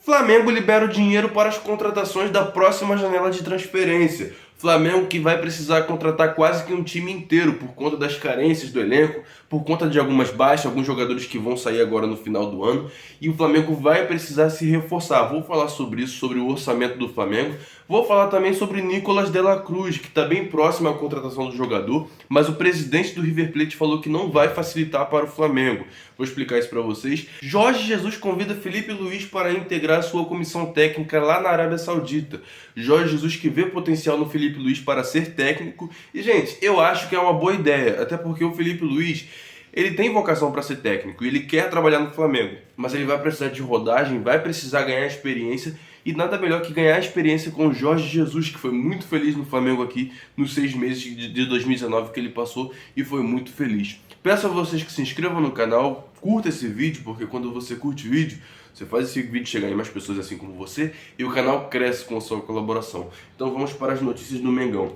Flamengo libera o dinheiro para as contratações da próxima janela de transferência. Flamengo que vai precisar contratar quase que um time inteiro por conta das carências do elenco, por conta de algumas baixas, alguns jogadores que vão sair agora no final do ano, e o Flamengo vai precisar se reforçar. Vou falar sobre isso, sobre o orçamento do Flamengo. Vou falar também sobre Nicolas de la Cruz, que está bem próximo à contratação do jogador, mas o presidente do River Plate falou que não vai facilitar para o Flamengo. Vou explicar isso para vocês. Jorge Jesus convida Felipe Luiz para integrar sua comissão técnica lá na Arábia Saudita. Jorge Jesus que vê potencial no Felipe Luiz para ser técnico. E, gente, eu acho que é uma boa ideia, até porque o Felipe Luiz, ele tem vocação para ser técnico e ele quer trabalhar no Flamengo, mas ele vai precisar de rodagem, vai precisar ganhar experiência, e nada melhor que ganhar experiência com o Jorge Jesus, que foi muito feliz no Flamengo aqui nos 6 meses de 2019 que ele passou e foi muito feliz. Peço a vocês que se inscrevam no canal, curta esse vídeo, porque quando você curte o vídeo, você faz esse vídeo chegar em mais pessoas assim como você e o canal cresce com a sua colaboração. Então vamos para as notícias do Mengão.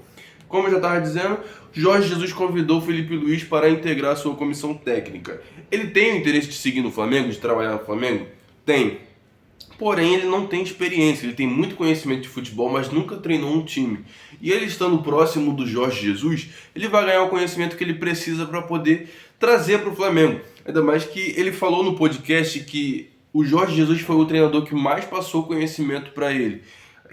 Como eu já estava dizendo, Jorge Jesus convidou o Felipe Luiz para integrar a sua comissão técnica. Ele tem o interesse de seguir no Flamengo, de trabalhar no Flamengo? Tem. Porém, ele não tem experiência, ele tem muito conhecimento de futebol, mas nunca treinou um time. E ele estando próximo do Jorge Jesus, ele vai ganhar o conhecimento que ele precisa para poder trazer para o Flamengo. Ainda mais que ele falou no podcast que o Jorge Jesus foi o treinador que mais passou conhecimento para ele.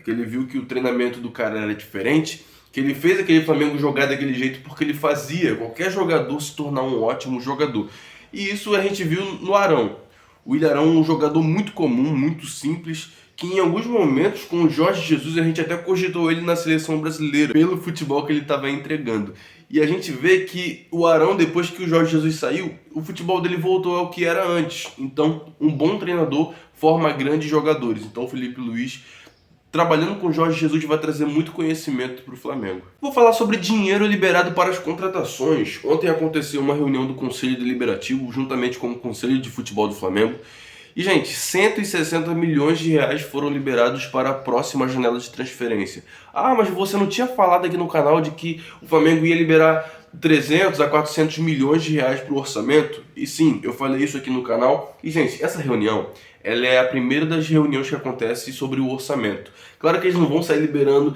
Que ele viu que o treinamento do cara era diferente, que ele fez aquele Flamengo jogar daquele jeito porque ele fazia qualquer jogador se tornar um ótimo jogador. E isso a gente viu no Arão. O Ilharão é um jogador muito comum, muito simples, que em alguns momentos com o Jorge Jesus a gente até cogitou ele na seleção brasileira, pelo futebol que ele estava entregando. E a gente vê que o Arão, depois que o Jorge Jesus saiu, o futebol dele voltou ao que era antes. Então, um bom treinador forma grandes jogadores. Então, o Felipe Luiz, trabalhando com o Jorge Jesus, vai trazer muito conhecimento para o Flamengo. Vou falar sobre dinheiro liberado para as contratações. Ontem aconteceu uma reunião do Conselho Deliberativo, juntamente com o Conselho de Futebol do Flamengo. E, gente, 160 milhões de reais foram liberados para a próxima janela de transferência. Ah, mas você não tinha falado aqui no canal de que o Flamengo ia liberar 300 a 400 milhões de reais para o orçamento? E sim, eu falei isso aqui no canal. E, gente, essa reunião, ela é a primeira das reuniões que acontece sobre o orçamento. Claro que eles não vão sair liberando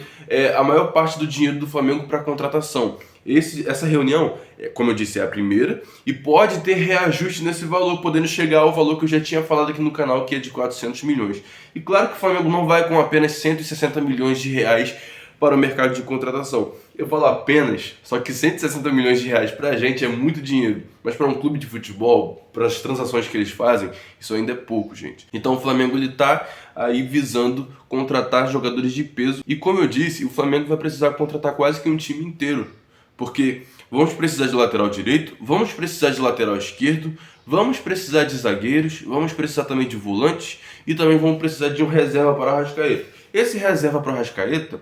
a maior parte do dinheiro do Flamengo para contratação. Essa reunião, como eu disse, é a primeira e pode ter reajuste nesse valor, podendo chegar ao valor que eu já tinha falado aqui no canal, que é de 400 milhões. E claro que o Flamengo não vai com apenas 160 milhões de reais para o mercado de contratação. Eu falo apenas, só que 160 milhões de reais para a gente é muito dinheiro. Mas para um clube de futebol, para as transações que eles fazem, isso ainda é pouco, gente. Então o Flamengo está aí visando contratar jogadores de peso. E como eu disse, o Flamengo vai precisar contratar quase que um time inteiro. Porque vamos precisar de lateral direito, vamos precisar de lateral esquerdo, vamos precisar de zagueiros, vamos precisar também de volantes e também vamos precisar de um reserva para o Arrascaeta. Esse reserva para o Arrascaeta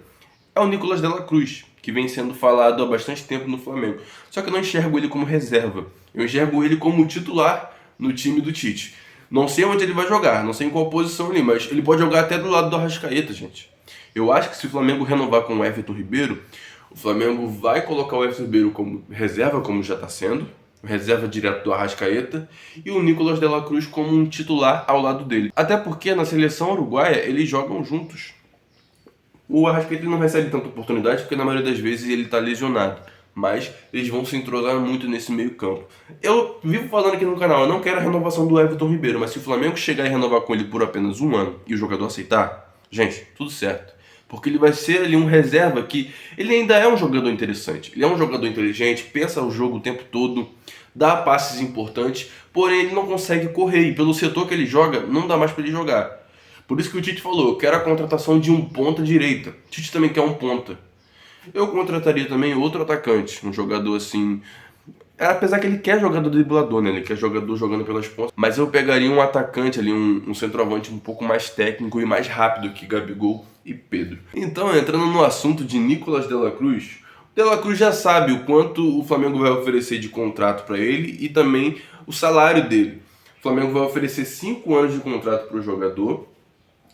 é o Nicolas de la Cruz, que vem sendo falado há bastante tempo no Flamengo. Só que eu não enxergo ele como reserva, eu enxergo ele como titular no time do Tite. Não sei onde ele vai jogar, não sei em qual posição ali, mas ele pode jogar até do lado do Arrascaeta, gente. Eu acho que se o Flamengo renovar com o Everton Ribeiro, o Flamengo vai colocar o Everton Ribeiro como reserva, como já está sendo, reserva direto do Arrascaeta, e o Nicolas de la Cruz como um titular ao lado dele. Até porque na seleção uruguaia eles jogam juntos. O Arrascaeta não recebe tanta oportunidade porque na maioria das vezes ele está lesionado. Mas eles vão se entrosar muito nesse meio campo. Eu vivo falando aqui no canal, eu não quero a renovação do Everton Ribeiro, mas se o Flamengo chegar e renovar com ele por apenas um ano e o jogador aceitar, gente, tudo certo. Porque ele vai ser ali um reserva que ele ainda é um jogador interessante. Ele é um jogador inteligente, pensa o jogo o tempo todo, dá passes importantes, porém ele não consegue correr. E pelo setor que ele joga, não dá mais para ele jogar. Por isso que o Tite falou, eu quero a contratação de um ponta direita. O Tite também quer um ponta. Eu contrataria também outro atacante, um jogador assim... Apesar que ele quer jogador driblador, né? Ele quer jogador jogando pelas pontas. Mas eu pegaria um atacante ali, um centroavante um pouco mais técnico e mais rápido que Gabigol e Pedro. Então, entrando no assunto de Nicolas de la Cruz, o de la Cruz já sabe o quanto o Flamengo vai oferecer de contrato para ele e também o salário dele. O Flamengo vai oferecer 5 anos de contrato para o jogador.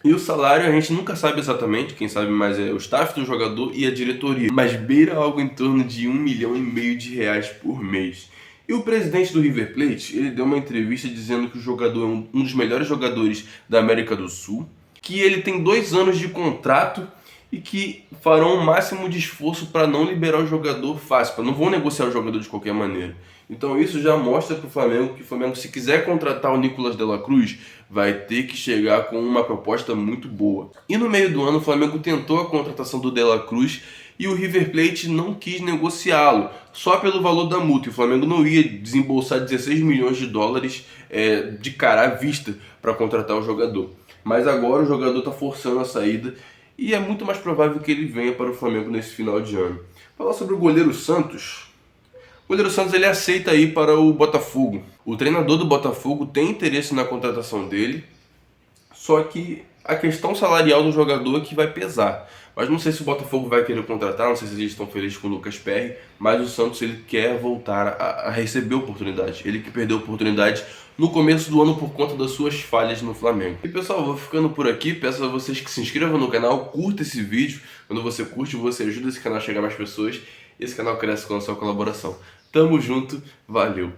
E o salário a gente nunca sabe exatamente, quem sabe mais é o staff do jogador e a diretoria. Mas beira algo em torno de 1,5 milhão de reais por mês. E o presidente do River Plate, ele deu uma entrevista dizendo que o jogador é um dos melhores jogadores da América do Sul, que ele tem 2 anos de contrato e que farão o máximo de esforço para não liberar o jogador fácil, para não vão negociar o jogador de qualquer maneira. Então isso já mostra para o Flamengo que o Flamengo, se quiser contratar o Nicolas de la Cruz, vai ter que chegar com uma proposta muito boa. E no meio do ano o Flamengo tentou a contratação do de la Cruz e o River Plate não quis negociá-lo, só pelo valor da multa. E o Flamengo não ia desembolsar 16 milhões de dólares de cara à vista para contratar o jogador. Mas agora o jogador está forçando a saída e é muito mais provável que ele venha para o Flamengo nesse final de ano. Falar sobre o goleiro Santos. O goleiro Santos ele aceita ir para o Botafogo. O treinador do Botafogo tem interesse na contratação dele, só que a questão salarial do jogador é que vai pesar. Mas não sei se o Botafogo vai querer contratar, não sei se eles estão felizes com o Lucas Perry, mas o Santos ele quer voltar a receber oportunidade. Ele que perdeu oportunidade no começo do ano por conta das suas falhas no Flamengo. E pessoal, vou ficando por aqui, peço a vocês que se inscrevam no canal, curta esse vídeo. Quando você curte, você ajuda esse canal a chegar a mais pessoas. Esse canal cresce com a sua colaboração. Tamo junto, valeu!